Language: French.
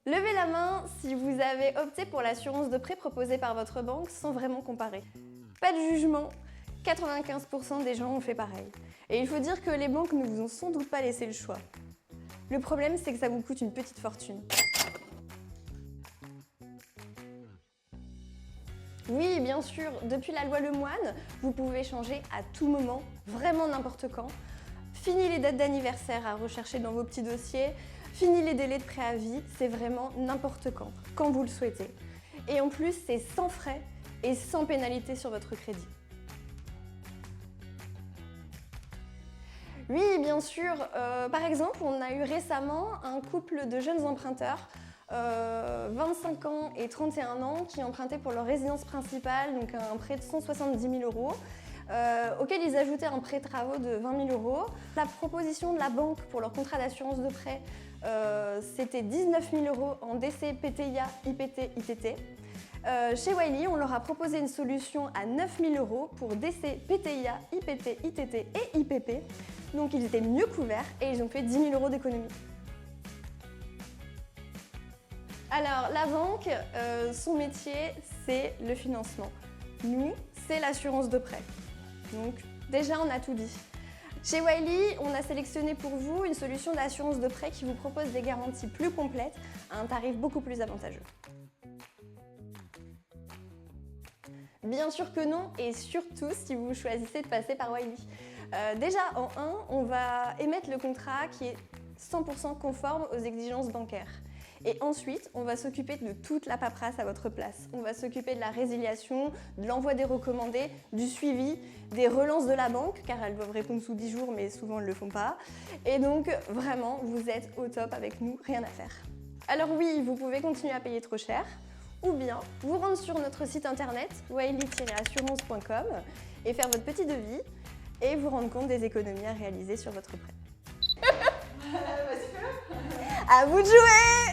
Levez la main si vous avez opté pour l'assurance de prêt proposée par votre banque sans vraiment comparer. Pas de jugement, 95% des gens ont fait pareil. Et il faut dire que les banques ne vous ont sans doute pas laissé le choix. Le problème, c'est que ça vous coûte une petite fortune. Oui, bien sûr, depuis la loi Lemoine, vous pouvez changer à tout moment, vraiment n'importe quand. Fini les dates d'anniversaire à rechercher dans vos petits dossiers, fini les délais de préavis, c'est vraiment n'importe quand vous le souhaitez. Et en plus, c'est sans frais et sans pénalité sur votre crédit. Oui, bien sûr. Par exemple, on a eu récemment un couple de jeunes emprunteurs, 25 ans et 31 ans, qui empruntaient pour leur résidence principale, donc un prêt de 170 000 €, auquel ils ajoutaient un prêt travaux de 20 000 €. La proposition de la banque pour leur contrat d'assurance de prêt, c'était 19 000 € en DC, PTIA, IPT, ITT. Chez Wiley, on leur a proposé une solution à 9 000 € pour DC, PTIA, IPT, ITT et IPP. Donc ils étaient mieux couverts et ils ont fait 10 000 € d'économie. Alors la banque, son métier, c'est le financement. Nous, c'est l'assurance de prêt. Donc déjà, on a tout dit. Chez Wiley, on a sélectionné pour vous une solution d'assurance de prêt qui vous propose des garanties plus complètes à un tarif beaucoup plus avantageux. Bien sûr que non, et surtout si vous choisissez de passer par Wiley. Déjà, en 1, on va émettre le contrat qui est 100% conforme aux exigences bancaires. Et ensuite, on va s'occuper de toute la paperasse à votre place. On va s'occuper de la résiliation, de l'envoi des recommandés, du suivi, des relances de la banque, car elles doivent répondre sous 10 jours, mais souvent elles ne le font pas. Et donc, vraiment, vous êtes au top avec nous, rien à faire. Alors oui, vous pouvez continuer à payer trop cher, ou bien vous rendre sur notre site internet wiley-assurance.com et faire votre petit devis et vous rendre compte des économies à réaliser sur votre prêt. Vas-y, fais-le. À vous de jouer!